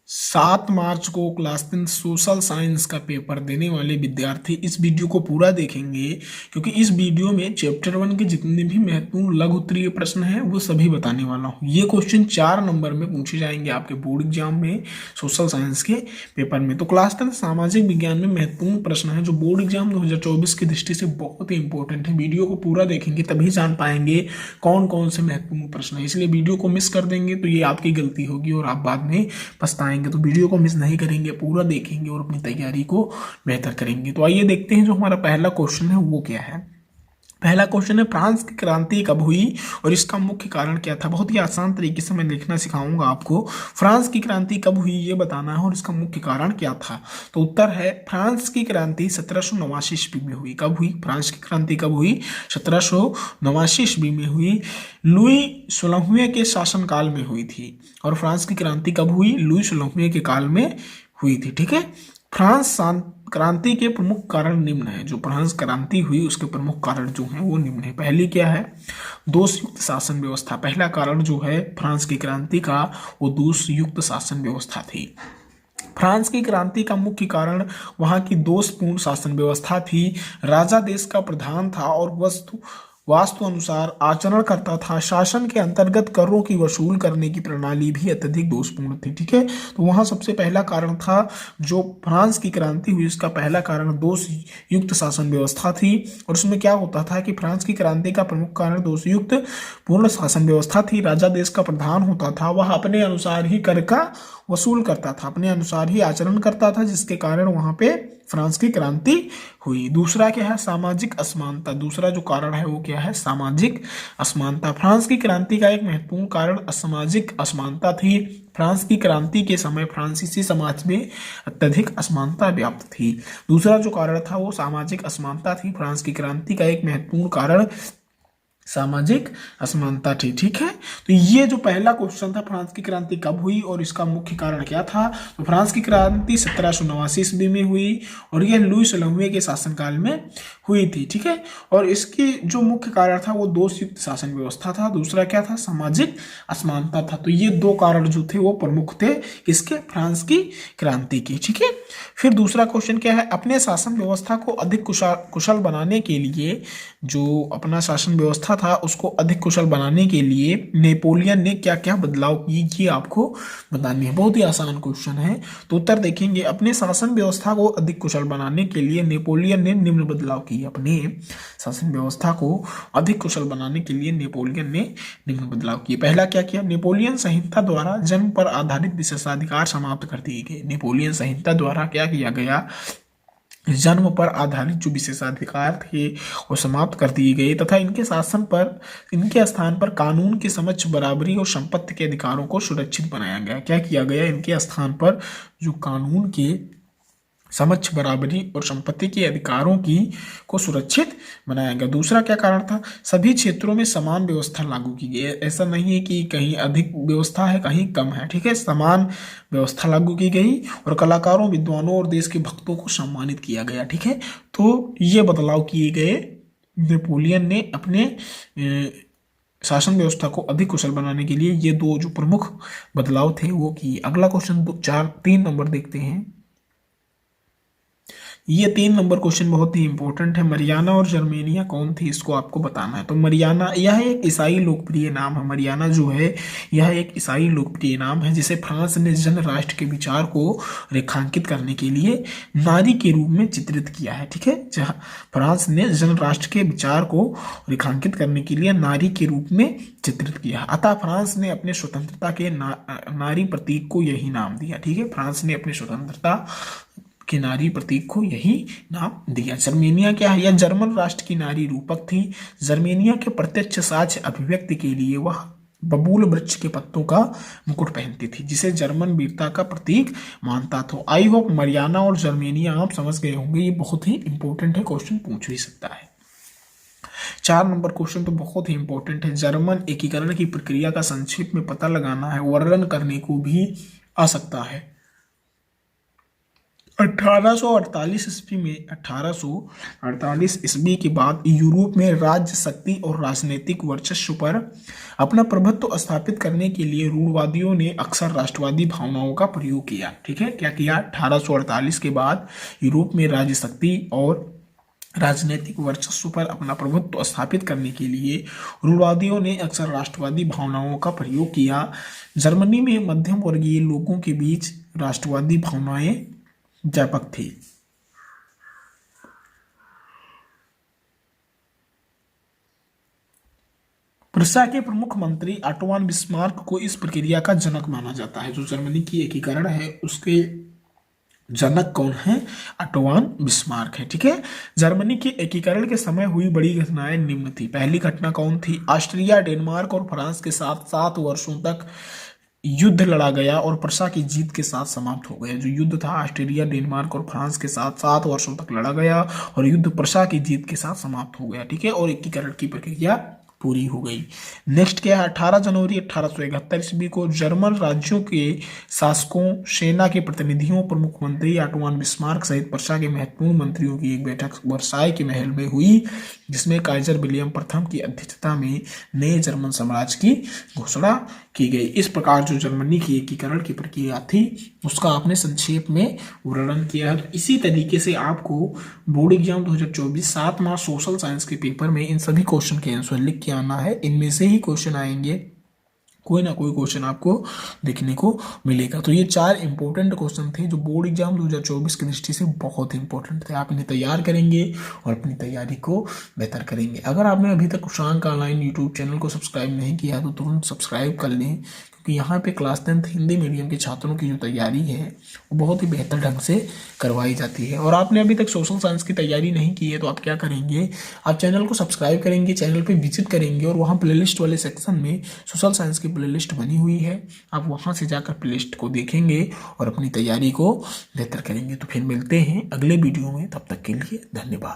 7 मार्च को class 10 social science का paper देने वाले विद्यार्थी इस वीडियो को पूरा देखेंगे, क्योंकि इस वीडियो में चैप्टर 1 के जितने भी महत्वपूर्ण लघु उत्तरीय प्रश्न हैं वो सभी बताने वाला हूँ। ये क्वेश्चन 4 नंबर में पूछे जाएंगे आपके बोर्ड एग्जाम में सोशल साइंस के पेपर में। तो क्लास 10 सामाजिक विज्ञान में महत्वपूर्ण प्रश्न है जो बोर्ड एग्जाम 2024 की दृष्टि से बहुत ही इंपॉर्टेंट है। वीडियो को पूरा देखेंगे तभी जान पाएंगे कौन कौन से महत्वपूर्ण प्रश्न है, इसलिए वीडियो को मिस कर देंगे तो ये आपकी गलती होगी और आप बाद में पछताएंगे। तो वीडियो को मिस नहीं करेंगे, पूरा देखेंगे और अपनी तैयारी को बेहतर करेंगे। तो आइए देखते हैं जो हमारा पहला क्वेश्चन है वो क्या है। पहला क्वेश्चन है, फ्रांस की क्रांति कब हुई और इसका मुख्य कारण क्या था। बहुत ही आसान तरीके से मैं लिखना सिखाऊंगा आपको। फ्रांस की क्रांति कब हुई ये बताना है और इसका मुख्य कारण क्या था। तो उत्तर है, फ्रांस की क्रांति 1789 ईस्वी में हुई। कब हुई फ्रांस की क्रांति, कब हुई? 1789 ईस्वी में हुई। लुई 16वें के शासनकाल में हुई थी। और फ्रांस की क्रांति कब हुई? लुई 16वें के काल में हुई थी। ठीक है। फ्रांस क्रांति के प्रमुख कारण निम्न है। जो फ्रांस क्रांति हुई उसके प्रमुख कारण जो हैं वो निम्न है। पहली क्या है? दोषयुक्त शासन व्यवस्था। पहला कारण जो है फ्रांस की क्रांति का वो दोषयुक्त शासन व्यवस्था थी। फ्रांस की क्रांति का मुख्य कारण वहां की दोषपूर्ण शासन व्यवस्था थी। राजा देश का प्रधान था और वास्तु अनुसार आचरण करता था। शासन के अंतर्गत करों की वसूल करने की प्रणाली भी अत्यधिक दोषपूर्ण थी। ठीक है। तो वहां सबसे पहला कारण था जो फ्रांस की क्रांति हुई उसका पहला कारण दोष युक्त शासन व्यवस्था थी। और उसमें क्या होता था कि फ्रांस की क्रांति का प्रमुख कारण दोष युक्त पूर्ण शासन व्यवस्था थी। राजा देश का प्रधान होता था, वह अपने अनुसार ही कर का वसूल करता था, अपने अनुसार ही आचरण करता था, जिसके कारण वहां पे फ्रांस की क्रांति हुई। दूसरा क्या है? सामाजिक असमानता। दूसरा जो कारण है वो क्या है? सामाजिक असमानता। फ्रांस की क्रांति का एक महत्वपूर्ण कारण सामाजिक असमानता थी। फ्रांस की क्रांति के समय फ्रांसीसी समाज में अत्यधिक असमानता व्याप्त थी। दूसरा जो कारण था वो सामाजिक असमानता थी। फ्रांस की क्रांति का एक महत्वपूर्ण कारण सामाजिक असमानता थी। ठीक है। तो ये जो पहला क्वेश्चन था, फ्रांस की क्रांति कब हुई और इसका मुख्य कारण क्या था। तो फ्रांस की क्रांति 1789 ईस्वी में हुई और यह लुई 16वें के शासनकाल में हुई थी। ठीक है। और इसकी जो मुख्य कारण था वो दोषयुक्त शासन व्यवस्था था। दूसरा क्या था? सामाजिक असमानता था। तो ये दो कारण जो थे वो प्रमुख थे किसके? फ्रांस की क्रांति की। ठीक है। फिर दूसरा क्वेश्चन क्या है? अपने शासन व्यवस्था को अधिक कुशल बनाने के लिए, जो अपना शासन व्यवस्था था उसको अधिक कुशल बनाने के लिए नेपोलियन ने क्या क्या बदलाव किए, ये आपको बतानी है। बहुत ही आसान क्वेश्चन है। तो उत्तर देखेंगे, अपने शासन व्यवस्था को अधिक कुशल बनाने के लिए नेपोलियन ने निम्न बदलाव किए। अपने शासन व्यवस्था को अधिक कुशल बनाने के लिए नेपोलियन ने निम्न बदलाव किए। पहला क्या किया? नेपोलियन संहिता द्वारा जन्म पर आधारित विशेषाधिकार समाप्त कर दिए गए। नेपोलियन संहिता द्वारा क्या किया गया? जन्म पर आधारित जो विशेषाधिकार थे वो समाप्त कर दिए गए तथा इनके शासन पर, इनके स्थान पर कानून के समक्ष बराबरी और संपत्ति के अधिकारों को सुरक्षित बनाया गया। क्या किया गया? इनके स्थान पर जो कानून के समक्ष बराबरी और संपत्ति के अधिकारों की को सुरक्षित बनाया गया। दूसरा क्या कारण था? सभी क्षेत्रों में समान व्यवस्था लागू की गई। ऐसा नहीं है कि कहीं अधिक व्यवस्था है कहीं कम है। ठीक है। समान व्यवस्था लागू की गई और कलाकारों, विद्वानों और देश के भक्तों को सम्मानित किया गया। ठीक है। तो ये बदलाव किए गए नेपोलियन ने अपने शासन व्यवस्था को अधिक कुशल बनाने के लिए। ये दो जो प्रमुख बदलाव थे वो किए। अगला क्वेश्चन 3 नंबर देखते हैं। ये 3 नंबर क्वेश्चन बहुत ही इंपॉर्टेंट है। मरियाना और जर्मेनिया कौन थी, इसको आपको बताना है। तो मरियाना यह एक ईसाई लोकप्रिय नाम है। मरियाना जो है यह एक ईसाई लोकप्रिय नाम है जिसे फ्रांस ने जन राष्ट्र के विचार को रेखांकित करने के लिए नारी के रूप में चित्रित किया है। ठीक है। जहाँ फ्रांस ने जन राष्ट्र के विचार को रेखांकित करने के लिए नारी के रूप में चित्रित किया। अतः फ्रांस ने अपने स्वतंत्रता के नारी प्रतीक को यही नाम दिया। ठीक है। फ्रांस ने अपनी स्वतंत्रता के नारी प्रतीक को यही नाम दिया। जर्मेनिया क्या है? यह जर्मन राष्ट्र की नारी रूपक थी। जर्मेनिया के प्रत्यक्ष साक्ष्य अभिव्यक्ति के लिए वह बबूल वृक्ष के पत्तों का मुकुट पहनती थी, जिसे जर्मन वीरता का प्रतीक मानता था। आई होप मरियाना और जर्मेनिया आप समझ गए होंगे। ये बहुत ही इंपॉर्टेंट है, क्वेश्चन पूछ भी सकता है। 4 नंबर क्वेश्चन तो बहुत ही इंपॉर्टेंट है। जर्मन एकीकरण की प्रक्रिया का संक्षेप में पता लगाना है, वर्णन करने को भी आ सकता है। 1848 ईस्वी में 1848 ईस्वी के बाद यूरोप में राज्य शक्ति और राजनीतिक वर्चस्व पर अपना प्रभुत्व स्थापित करने के लिए रूढ़वादियों ने अक्सर राष्ट्रवादी भावनाओं का प्रयोग किया। ठीक है, क्या किया? 1848 के बाद यूरोप में राज्य शक्ति और राजनीतिक वर्चस्व पर अपना प्रभुत्व स्थापित करने के लिए रूढ़वादियों ने अक्सर राष्ट्रवादी भावनाओं का प्रयोग किया। जर्मनी में मध्यम वर्गीय लोगों के बीच राष्ट्रवादी भावनाएं व्यापक थी। प्रुसिया के प्रमुख मंत्री ऑटोवान बिस्मार्क को इस प्रक्रिया का जनक माना जाता है। जो जर्मनी की एकीकरण है उसके जनक कौन है? ऑटोवान बिस्मार्क है। ठीक है, जर्मनी के एकीकरण के समय हुई बड़ी घटनाएं निम्न थी। पहली घटना कौन थी? ऑस्ट्रिया, डेनमार्क और फ्रांस के साथ 7 वर्षों तक युद्ध लड़ा गया और प्रुसिया की जीत के साथ समाप्त हो गया। जो युद्ध था ऑस्ट्रिया, डेनमार्क और फ्रांस के साथ 7 वर्षों तक लड़ा गया और युद्ध प्रुसिया की जीत के साथ समाप्त हो गया। ठीक है, और एकीकरण की प्रक्रिया पूरी हो गई। नेक्स्ट क्या है? 18 जनवरी 1871 ईस्वी को जर्मन राज्यों के शासकों, सेना के प्रतिनिधियों, प्रमुख मंत्री ऑटोवान बिस्मार्क सहित प्रुसिया के महत्वपूर्ण मंत्रियों की एक बैठक वर्साई के महल में हुई, जिसमें काइजर विलियम प्रथम की अध्यक्षता में नए जर्मन साम्राज्य की घोषणा की गई। इस प्रकार जो जर्मनी की एकीकरण की प्रक्रिया थी उसका आपने संक्षेप में वर्णन किया है। तो इसी तरीके से आपको बोर्ड एग्जाम 2024 7 मार्च सोशल साइंस के पेपर में इन सभी क्वेश्चन के आंसर लिख के आना है। इनमें से ही क्वेश्चन आएंगे, कोई ना कोई क्वेश्चन आपको देखने को मिलेगा। तो ये 4 इंपॉर्टेंट क्वेश्चन थे जो बोर्ड एग्जाम 2024 की दृष्टि से बहुत इंपॉर्टेंट थे। आप इन्हें तैयार करेंगे और अपनी तैयारी को बेहतर करेंगे। अगर आपने अभी तक कुशांक ऑनलाइन यूट्यूब चैनल को सब्सक्राइब नहीं किया तो तुरंत सब्सक्राइब कर लें, क्योंकि यहाँ पे क्लास 10th हिंदी मीडियम के छात्रों की जो तैयारी है वो बहुत ही बेहतर ढंग से करवाई जाती है। और आपने अभी तक सोशल साइंस की तैयारी नहीं की है तो आप क्या करेंगे? आप चैनल को सब्सक्राइब करेंगे, चैनल पे विजिट करेंगे और वहाँ प्लेलिस्ट वाले सेक्शन में सोशल साइंस की प्लेलिस्ट बनी हुई है, आप वहाँ से जाकर प्लेलिस्ट को देखेंगे और अपनी तैयारी को बेहतर करेंगे। तो फिर मिलते हैं अगले वीडियो में, तब तक के लिए धन्यवाद।